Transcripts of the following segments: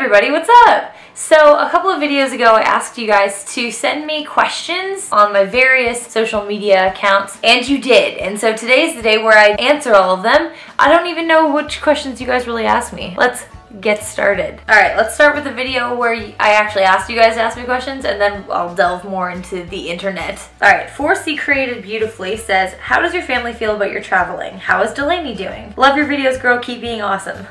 everybody, what's up? So a couple of videos ago I asked you guys to send me questions on my various social media accounts, and you did. And so today's the day where I answer all of them. I don't even know which questions you guys really asked me. Let's get started. Alright, let's start with a video where I actually asked you guys to ask me questions, and then I'll delve more into the internet. Alright, 4C Created Beautifully says, how does your family feel about your traveling? How is Delaney doing? Love your videos, girl, keep being awesome.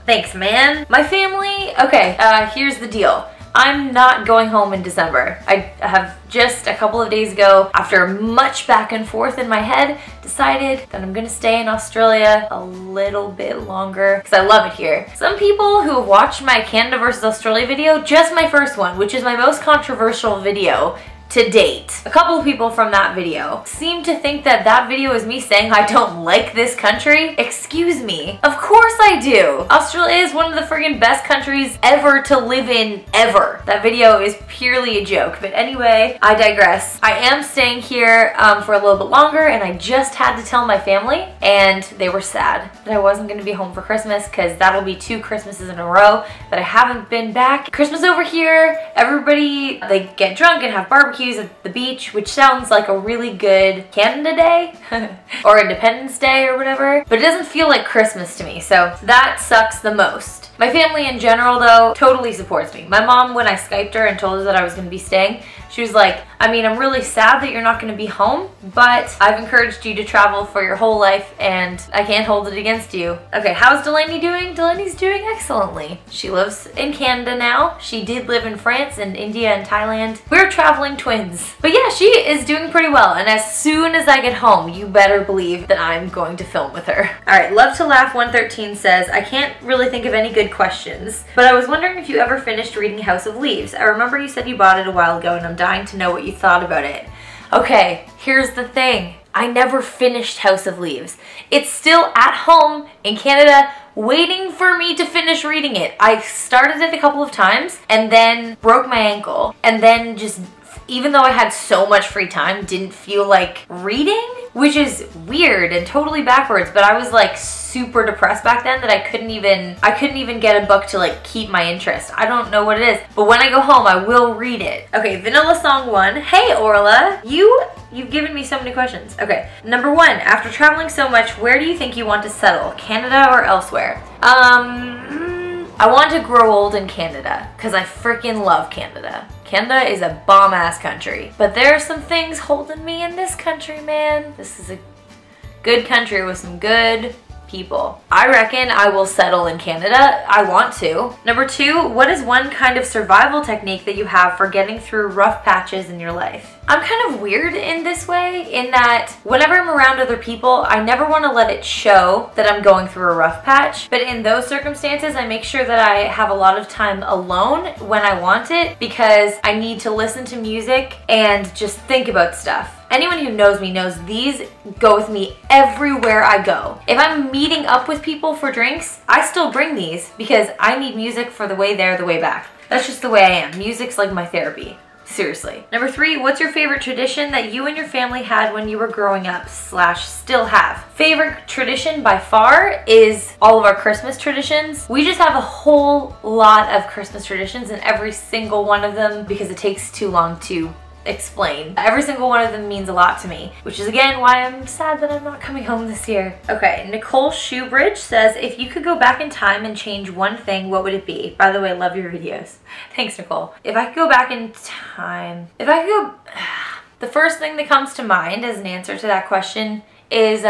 Thanks, man. My family, okay, here's the deal. I'm not going home in December. I have just a couple of days ago, after much back and forth in my head, decided that I'm gonna stay in Australia a little bit longer because I love it here. Some people who have watched my Canada versus Australia video, just my first one, which is my most controversial video to date. A couple of people from that video seem to think that that video is me saying I don't like this country. Excuse me. Of course I do. Australia is one of the friggin' best countries ever to live in, ever. That video is purely a joke, but anyway, I digress. I am staying here for a little bit longer, and I just had to tell my family, and they were sad that I wasn't gonna be home for Christmas, because that'll be 2 Christmases in a row that I haven't been back. Christmas over here, everybody, they get drunk and have barbecues at the beach, which sounds like a really good Canada Day or Independence Day or whatever, but it doesn't feel like Christmas to me, so that sucks the most. My family in general, though, totally supports me. My mom, when I Skyped her and told her that I was going to be staying, she was like, I mean, I'm really sad that you're not going to be home, but I've encouraged you to travel for your whole life, and I can't hold it against you. Okay, how's Delaney doing? Delaney's doing excellently. She lives in Canada now. She did live in France and India and Thailand. We're traveling twins. But yeah, she is doing pretty well, and as soon as I get home, you better believe that I'm going to film with her. Alright, Love to Laugh 113 says, I can't really think of any good questions, but I was wondering if you ever finished reading House of Leaves. I remember you said you bought it a while ago, and I'm dying to know what you thought about it. Okay, here's the thing. I never finished House of Leaves. It's still at home in Canada waiting for me to finish reading it. I started it a couple of times and then broke my ankle, and then just, even though I had so much free time, didn't feel like reading, which is weird and totally backwards, but I was like super depressed back then that I couldn't even get a book to like keep my interest. I don't know what it is, but when I go home, I will read it. Okay, Vanilla Song 1. Hey Orla, you've given me so many questions. Okay, number 1, after traveling so much, where do you think you want to settle? Canada or elsewhere? I want to grow old in Canada because I freaking love Canada. Canada is a bomb-ass country. But there are some things holding me in this country, man. This is a good country with some good people. I reckon I will settle in Canada. I want to. Number 2, what is one kind of survival technique that you have for getting through rough patches in your life? I'm kind of weird in this way, in that whenever I'm around other people, I never want to let it show that I'm going through a rough patch. But in those circumstances, I make sure that I have a lot of time alone when I want it, because I need to listen to music and just think about stuff. Anyone who knows me knows these go with me everywhere I go. If I'm meeting up with people for drinks, I still bring these because I need music for the way there, the way back. That's just the way I am. Music's like my therapy. Seriously. Number 3, what's your favorite tradition that you and your family had when you were growing up / still have? Favorite tradition by far is all of our Christmas traditions. We just have a whole lot of Christmas traditions, and every single one of them, because it takes too long to explain. Every single one of them means a lot to me, which is again why I'm sad that I'm not coming home this year. Okay, Nicole Shoebridge says, if you could go back in time and change one thing, what would it be? By the way, love your videos. Thanks, Nicole. If I could go back in time, the first thing that comes to mind as an answer to that question is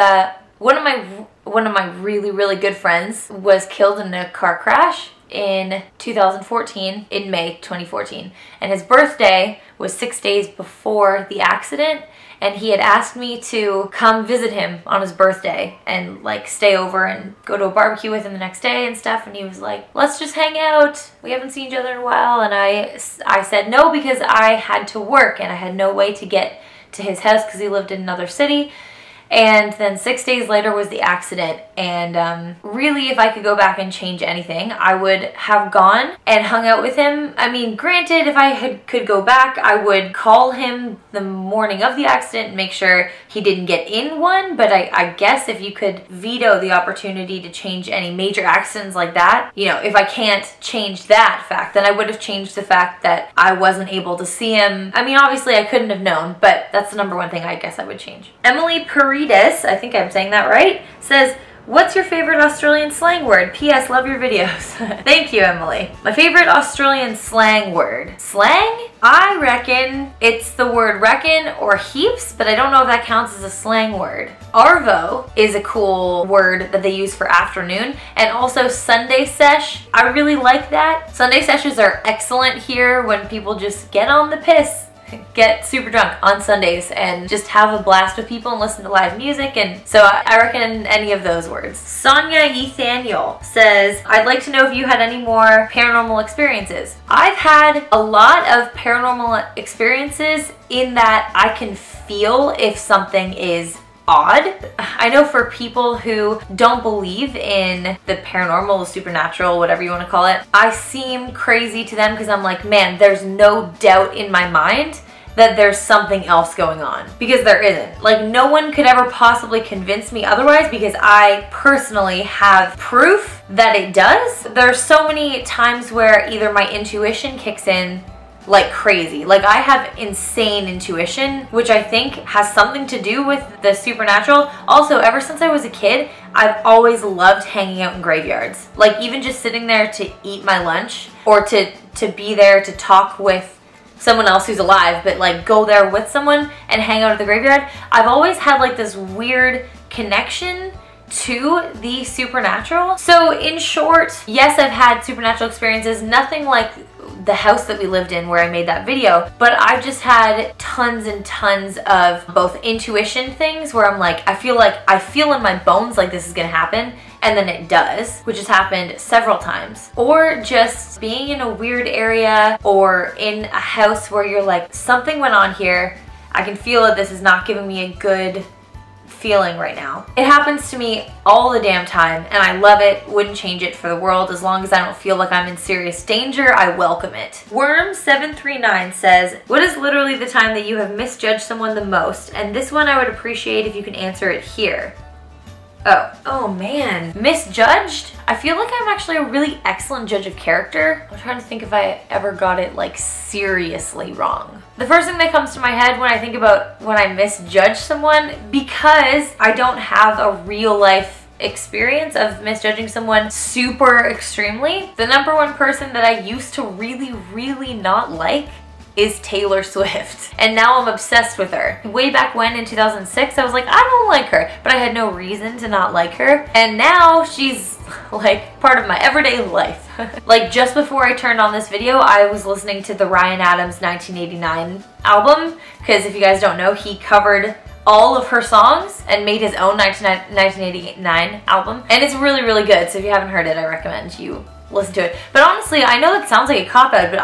one of my really good friends was killed in a car crash in 2014, in May 2014, and his birthday was 6 days before the accident, and he had asked me to come visit him on his birthday and like stay over and go to a barbecue with him the next day and stuff, and he was like, let's just hang out, we haven't seen each other in a while, and I said no because I had to work and I had no way to get to his house because he lived in another city. And then 6 days later was the accident, and really, if I could go back and change anything, I would have gone and hung out with him. I mean, granted, if I could go back, I would call him the morning of the accident and make sure he didn't get in one, but I guess if you could veto the opportunity to change any major accidents like that, you know, if I can't change that fact, then I would have changed the fact that I wasn't able to see him. I mean, obviously I couldn't have known, but that's the number one thing I guess I would change. Emily Paredes, I think I'm saying that right, says, what's your favorite Australian slang word? P.S. Love your videos. Thank you, Emily. My favorite Australian slang word. Slang? I reckon it's the word reckon or heaps, but I don't know if that counts as a slang word. Arvo is a cool word that they use for afternoon, and also Sunday sesh. I really like that. Sunday sessions are excellent here when people just get on the piss, get super drunk on Sundays and just have a blast with people and listen to live music, and so I reckon any of those words. Sonia Ethaniel says, I'd like to know if you had any more paranormal experiences. I've had a lot of paranormal experiences in that I can feel if something is odd. I know for people who don't believe in the paranormal, supernatural, whatever you want to call it, I seem crazy to them because I'm like, man, there's no doubt in my mind that there's something else going on, because there isn't. Like, no one could ever possibly convince me otherwise, because I personally have proof that it does. There's so many times where either my intuition kicks in like crazy. Like, I have insane intuition, which I think has something to do with the supernatural. Also, ever since I was a kid, I've always loved hanging out in graveyards. Like, even just sitting there to eat my lunch, or to be there to talk with someone else who's alive, but like go there with someone and hang out at the graveyard. I've always had like this weird connection to the supernatural. So in short, yes, I've had supernatural experiences, nothing like the house that we lived in where I made that video, but I've just had tons and tons of both intuition things where I'm like, I feel in my bones like this is gonna happen, and then it does, which has happened several times. Or just being in a weird area or in a house where you're like, something went on here, I can feel that this is not giving me a good feeling right now. It happens to me all the damn time, and I love it, wouldn't change it for the world. As long as I don't feel like I'm in serious danger, I welcome it. Worm739 says, what is literally the time that you have misjudged someone the most? And this one I would appreciate if you can answer it here. Oh man, misjudged? I feel like I'm actually a really excellent judge of character. I'm trying to think if I ever got it like seriously wrong. The first thing that comes to my head when I think about when I misjudge someone, because I don't have a real life experience of misjudging someone super extremely, the number one person that I used to really not like is Taylor Swift. And now I'm obsessed with her. Way back when in 2006, I was like, I don't like her, but I had no reason to not like her. And now she's like part of my everyday life. Like, just before I turned on this video, I was listening to the Ryan Adams 1989 album, because if you guys don't know, he covered all of her songs and made his own 1989 album. And it's really good, so if you haven't heard it, I recommend you listen to it. But honestly, I know that sounds like a cop-out, but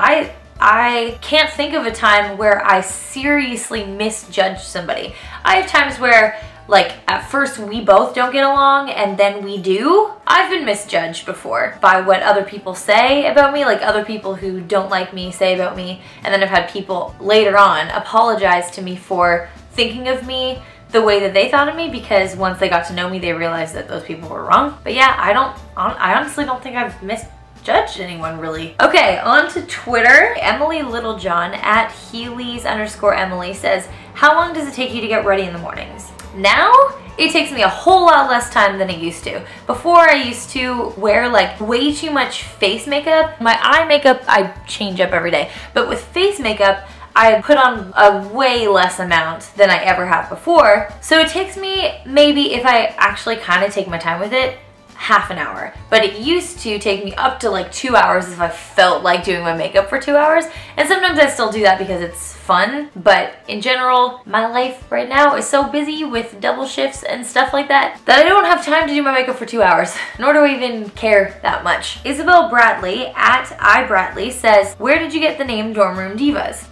I can't think of a time where I seriously misjudged somebody. I have times where, like, at first we both don't get along and then we do. I've been misjudged before by what other people say about me, like other people who don't like me say about me, and then I've had people later on apologize to me for thinking of me the way that they thought of me, because once they got to know me, they realized that those people were wrong. But yeah, I honestly don't think I've misjudged anyone really. Okay, on to Twitter. Emily Littlejohn at Heelys_Emily says, how long does it take you to get ready in the mornings? Now, it takes me a whole lot less time than it used to. Before, I used to wear like way too much face makeup. My eye makeup, I change up every day. But with face makeup, I put on a way less amount than I ever have before. So it takes me, maybe if I actually kind of take my time with it, half an hour. But it used to take me up to like 2 hours if I felt like doing my makeup for 2 hours. And sometimes I still do that because it's fun. But in general, my life right now is so busy with double shifts and stuff like that I don't have time to do my makeup for 2 hours, nor do I even care that much. Isabel Bradley at iBradley says, where did you get the name Dorm Room Divas?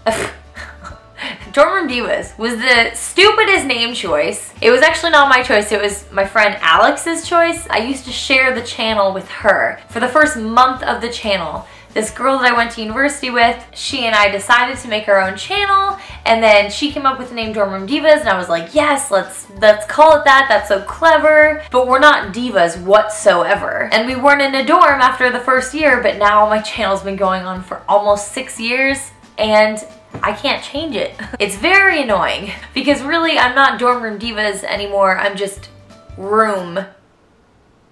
DormRoomDivas was the stupidest name choice. It was actually not my choice, it was my friend Alex's choice. I used to share the channel with her. For the first month of the channel, this girl that I went to university with, she and I decided to make our own channel, and then she came up with the name DormRoomDivas, and I was like, yes, let's call it that. That's so clever. But we're not divas whatsoever. And we weren't in a dorm after the first year, but now my channel's been going on for almost 6 years, and I can't change it. It's very annoying because really I'm not DormRoomDivas anymore. I'm just Room.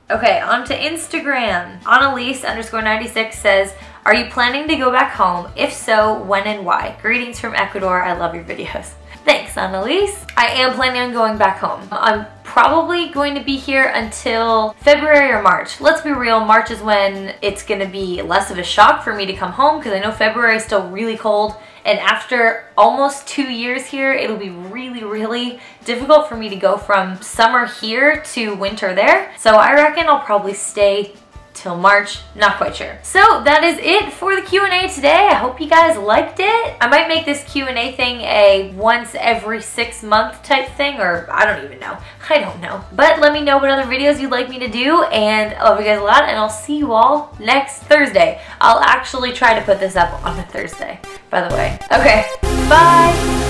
Okay, on to Instagram. Annalise_96 says, are you planning to go back home? If so, when and why? Greetings from Ecuador. I love your videos. Thanks, Annalise. I am planning on going back home. I'm probably going to be here until February or March. Let's be real, March is when it's going to be less of a shock for me to come home because I know February is still really cold. And after almost 2 years here, it'll be really, really difficult for me to go from summer here to winter there. So I reckon I'll probably stay till March, not quite sure. So that is it for the Q&A today. I hope you guys liked it. I might make this Q&A thing a once every 6 month type thing, or I don't even know. I don't know. But let me know what other videos you'd like me to do, and I love you guys a lot, and I'll see you all next Thursday. I'll actually try to put this up on a Thursday, by the way. Okay, bye!